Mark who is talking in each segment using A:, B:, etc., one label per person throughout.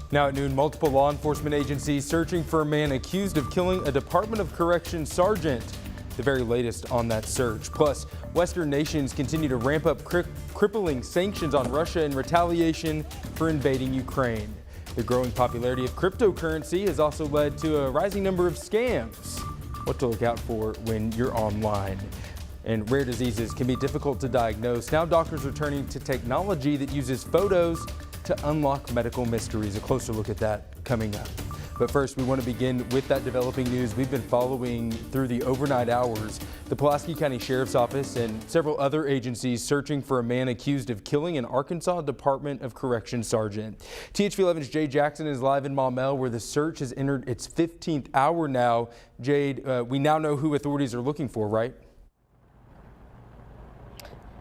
A: Now at noon, multiple law enforcement agencies searching for a man accused of killing a Department of Corrections sergeant. The very latest on that search. Plus, Western nations continue to ramp up crippling sanctions on Russia in retaliation for invading Ukraine. The growing popularity of cryptocurrency has also led to a rising number of scams. What to look out for when you're online. And rare diseases can be difficult to diagnose. Now doctors are turning to technology that uses photos to unlock medical mysteries. A closer look at that coming up. But first, we want to begin with that developing news we've been following through the overnight hours. The Pulaski County Sheriff's Office and several other agencies searching for a man accused of killing an Arkansas Department of Corrections sergeant. THV 11's Jade Jackson is live in Maumelle, where the search has entered its 15th hour now. Jade, we now know who authorities are looking for, right?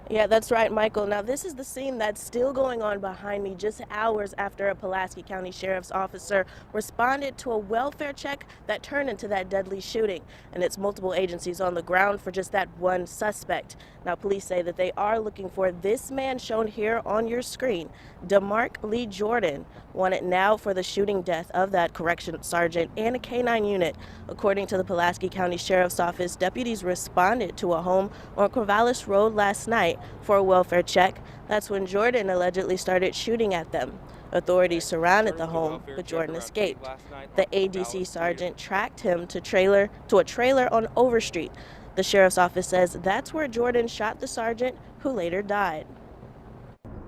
B: Yeah, that's right, Michael. Now, this is the scene that's still going on behind me just hours after a Pulaski County Sheriff's officer responded to a welfare check that turned into that deadly shooting. And it's multiple agencies on the ground for just that one suspect. Now, police say that they are looking for this man shown here on your screen, DeMark Lee Jordan, wanted now for the shooting death of that corrections sergeant and a K9 unit. According to the Pulaski County Sheriff's Office, deputies responded to a home on Corvallis Road last night for a welfare check. That's when Jordan allegedly started shooting at them. Authorities surrounded the home, but Jordan escaped. The ADC sergeant tracked him to a trailer on Overstreet. The sheriff's office says that's where Jordan shot the sergeant, who later died.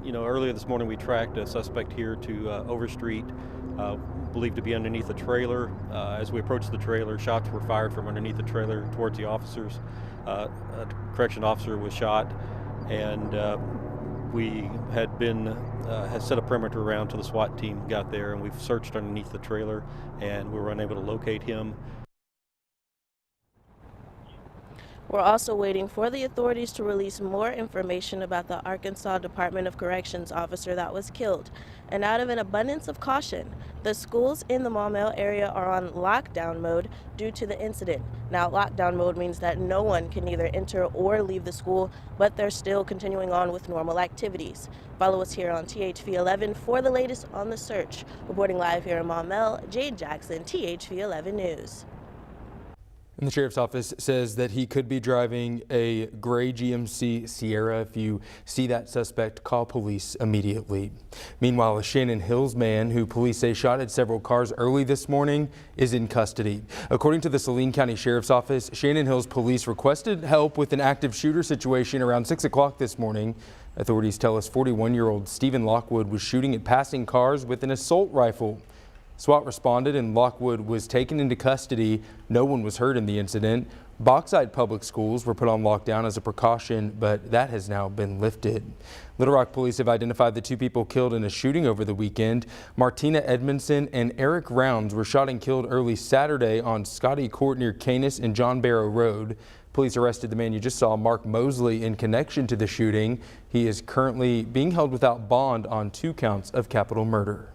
C: You know, earlier this morning we tracked a suspect here to Overstreet, believed to be underneath a trailer. As we approached the trailer, shots were fired from underneath the trailer towards the officers. A correction officer was shot, and we had set a perimeter around till the SWAT team got there, and we've searched underneath the trailer, and we were unable to locate him.
B: We're also waiting for the authorities to release more information about the Arkansas Department of Corrections officer that was killed. And out of an abundance of caution, the schools in the Maumelle area are on lockdown mode due to the incident. Now, lockdown mode means that no one can either enter or leave the school, but they're still continuing on with normal activities. Follow us here on THV 11 for the latest on the search. Reporting live here in Maumelle, Jade Jackson, THV 11 News.
A: And the sheriff's office says that he could be driving a gray GMC Sierra. If you see that suspect, call police immediately. Meanwhile, a Shannon Hills man who police say shot at several cars early this morning is in custody. According to the Saline County Sheriff's Office, Shannon Hills police requested help with an active shooter situation around 6 o'clock this morning. Authorities tell us 41-year-old Stephen Lockwood was shooting at passing cars with an assault rifle. SWAT responded and Lockwood was taken into custody. No one was hurt in the incident. Bauxite public schools were put on lockdown as a precaution, but that has now been lifted. Little Rock police have identified the two people killed in a shooting over the weekend. Martina Edmondson and Eric Rounds were shot and killed early Saturday on Scotty Court near Canis and John Barrow Road. Police arrested the man you just saw, Mark Mosley, in connection to the shooting. He is currently being held without bond on 2 counts of capital murder.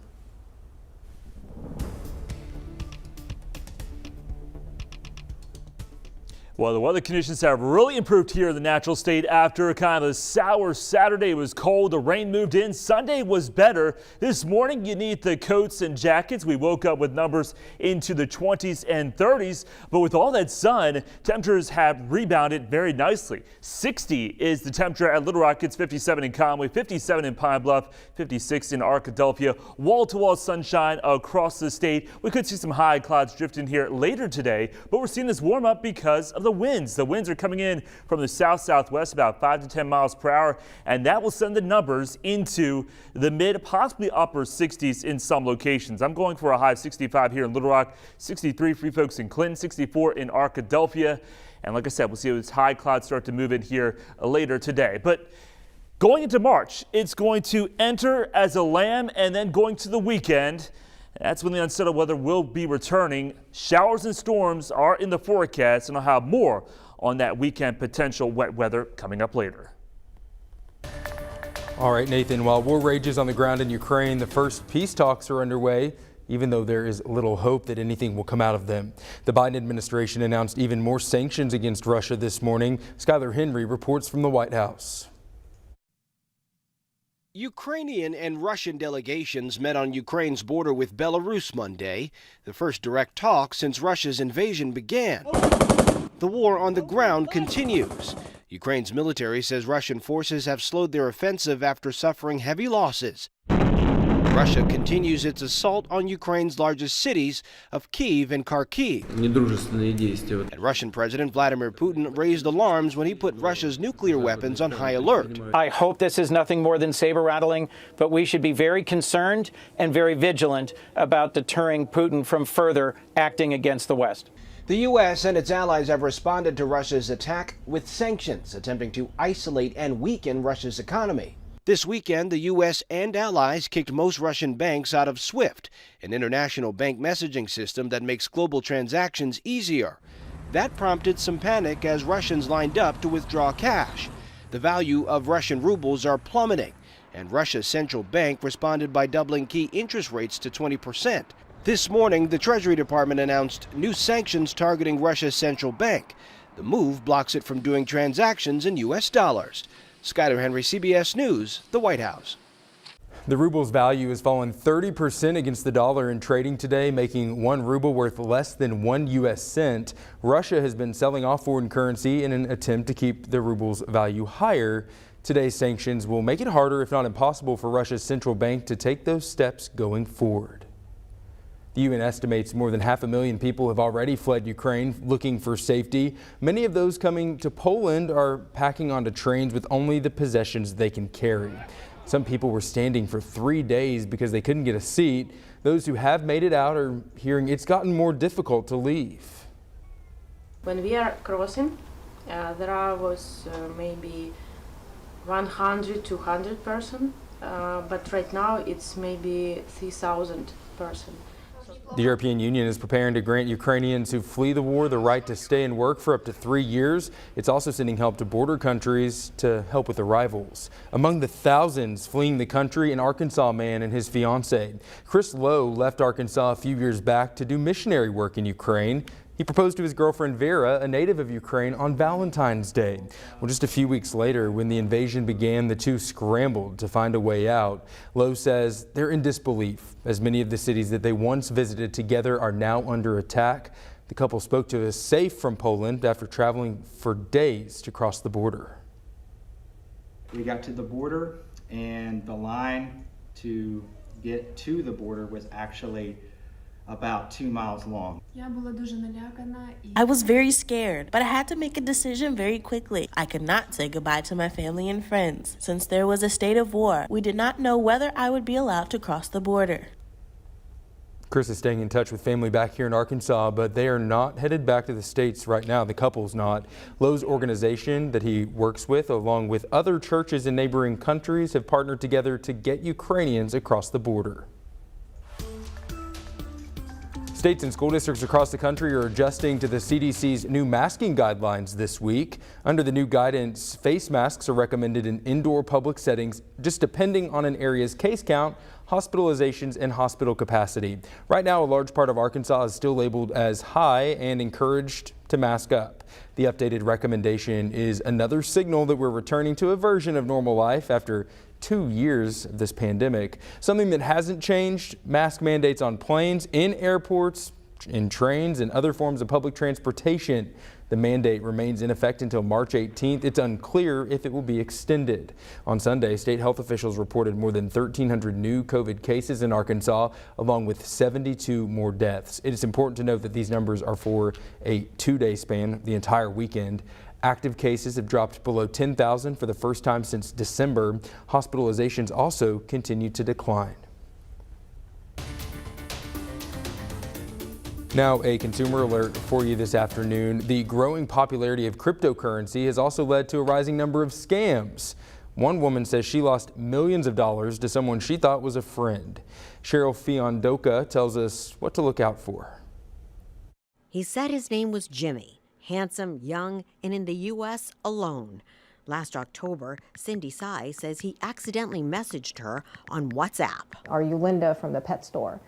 D: Well, the weather conditions have really improved here in the natural state after kind of a sour Saturday. It was cold, the rain moved in. Sunday was better. This morning you need the coats and jackets. We woke up with numbers into the 20s and 30s, but with all that sun, temperatures have rebounded very nicely. 60 is the temperature at Little Rock. It's 57 in Conway, 57 in Pine Bluff, 56 in Arkadelphia. Wall-to-wall sunshine across the state. We could see some high clouds drifting here later today, but we're seeing this warm up because of the winds. The winds are coming in from the south-southwest about 5 to 10 miles per hour, and that will send the numbers into the mid, possibly upper 60s in some locations. I'm going for a high of 65 here in Little Rock, 63 for you folks in Clinton, 64 in Arkadelphia. And like I said, we'll see those high clouds start to move in here later today. But going into March, it's going to enter as a lamb, and then going to the weekend, that's when the unsettled weather will be returning. Showers and storms are in the forecast, and I'll have more on that weekend potential wet weather coming up later.
A: All right, Nathan, while war rages on the ground in Ukraine, the first peace talks are underway, even though there is little hope that anything will come out of them. The Biden administration announced even more sanctions against Russia this morning. Skylar Henry reports from the White House.
E: Ukrainian and Russian delegations met on Ukraine's border with Belarus Monday, the first direct talk since Russia's invasion began. The war on the ground continues. Ukraine's military says Russian forces have slowed their offensive after suffering heavy losses. Russia continues its assault on Ukraine's largest cities of Kyiv and Kharkiv. And Russian President Vladimir Putin raised alarms when he put Russia's nuclear weapons on high alert.
F: I hope this is nothing more than saber-rattling, but we should be very concerned and very vigilant about deterring Putin from further acting against the West.
E: The U.S. and its allies have responded to Russia's attack with sanctions, attempting to isolate and weaken Russia's economy. This weekend, the U.S. and allies kicked most Russian banks out of SWIFT, an international bank messaging system that makes global transactions easier. That prompted some panic as Russians lined up to withdraw cash. The value of Russian rubles are plummeting, and Russia's central bank responded by doubling key interest rates to 20%. This morning, the Treasury Department announced new sanctions targeting Russia's central bank. The move blocks it from doing transactions in U.S. dollars. Skyler Henry, CBS News, the White House.
A: The ruble's value has fallen 30% against the dollar in trading today, making 1 ruble worth less than 1 U.S. cent. Russia has been selling off foreign currency in an attempt to keep the ruble's value higher. Today's sanctions will make it harder, if not impossible, for Russia's central bank to take those steps going forward. The UN estimates more than 500,000 people have already fled Ukraine looking for safety. Many of those coming to Poland are packing onto trains with only the possessions they can carry. Some people were standing for 3 days because they couldn't get a seat. Those who have made it out are hearing it's gotten more difficult to leave.
G: When we are crossing, there was maybe 100, 200 person, but right now it's maybe 3,000 person.
A: The European Union is preparing to grant Ukrainians who flee the war the right to stay and work for up to 3 years. It's also sending help to border countries to help with arrivals. Among the thousands fleeing the country, an Arkansas man and his fiancée. Chris Lowe left Arkansas a few years back to do missionary work in Ukraine. He proposed to his girlfriend Vera, a native of Ukraine, on Valentine's Day. Well, just a few weeks later, when the invasion began, the two scrambled to find a way out. Lowe says they're in disbelief, as many of the cities that they once visited together are now under attack. The couple spoke to us safe from Poland after traveling for days to cross the border.
H: We got to the border, and the line to get to the border was actually about 2 miles long.
B: I was very scared, but I had to make a decision very quickly. I could not say goodbye to my family and friends. Since there was a state of war, we did not know whether I would be allowed to cross the border.
A: Chris is staying in touch with family back here in Arkansas, but they are not headed back to the States right now. The couple's not. Lowe's organization that he works with, along with other churches in neighboring countries, have partnered together to get Ukrainians across the border. States and school districts across the country are adjusting to the CDC's new masking guidelines this week. Under the new guidance, face masks are recommended in indoor public settings, just depending on an area's case count, hospitalizations, and hospital capacity. Right now, a large part of Arkansas is still labeled as high and encouraged to mask up. The updated recommendation is another signal that we're returning to a version of normal life after 2 years of this pandemic. Something that hasn't changed: mask mandates on planes, in airports, in trains, and other forms of public transportation. The mandate remains in effect until March 18th. It's unclear if it will be extended. On Sunday, state health officials reported more than 1,300 new COVID cases in Arkansas, along with 72 more deaths. It is important to note that these numbers are for a 2-day span, the entire weekend. Active cases have dropped below 10,000 for the first time since December. Hospitalizations also continue to decline. Now, a consumer alert for you this afternoon. The growing popularity of cryptocurrency has also led to a rising number of scams. One woman says she lost millions of dollars to someone she thought was a friend. Cheryl Fiondoka tells us what to look out for.
I: He said his name was Jimmy, handsome, young, and in the U.S. alone. Last October, Cindy Tsai says he accidentally messaged her on WhatsApp.
J: Are you Linda from the pet store?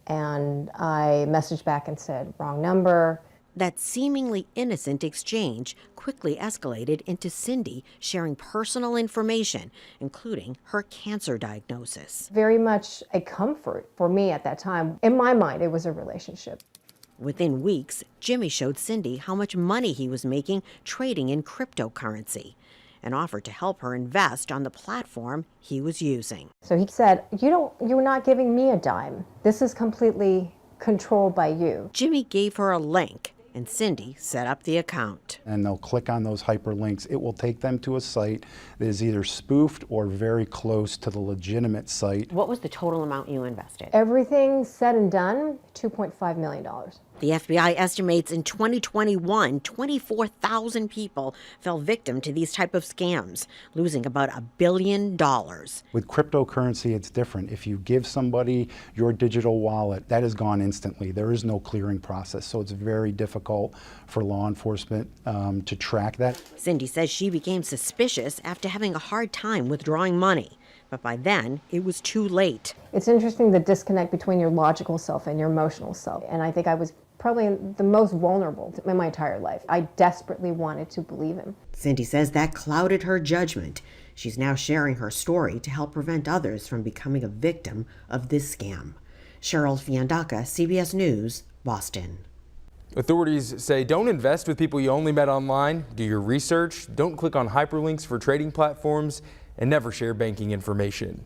J: And I messaged back and said, wrong number.
I: that seemingly innocent exchange quickly escalated into Cindy sharing personal information, including her cancer diagnosis.
J: Very much a comfort for me at that time. In my mind, it was a relationship.
I: Within weeks, Jimmy showed Cindy how much money he was making trading in cryptocurrency and offered to help her invest on the platform he was using.
J: So he said, you're not giving me a dime. This is completely controlled by you.
I: Jimmy gave her a link, and Cindy set up the account.
K: And they'll click on those hyperlinks. It will take them to a site that is either spoofed or very close to the legitimate site.
I: What was the total amount you invested?
J: Everything said and done, $2.5 million.
I: The FBI estimates in 2021, 24,000 people fell victim to these type of scams, losing about $1 billion.
K: With cryptocurrency, it's different. If you give somebody your digital wallet, that is gone instantly. There is no clearing process, so it's very difficult for law enforcement to track that.
I: Cindy says she became suspicious after having a hard time withdrawing money. But by then, it was too late.
J: It's interesting the disconnect between your logical self and your emotional self. And I think I was probably the most vulnerable in my entire life. I desperately wanted to believe him.
I: Cindy says that clouded her judgment. She's now sharing her story to help prevent others from becoming a victim of this scam. Cheryl Fiandaca, CBS News, Boston.
A: Authorities say don't invest with people you only met online, do your research, don't click on hyperlinks for trading platforms, and never share banking information.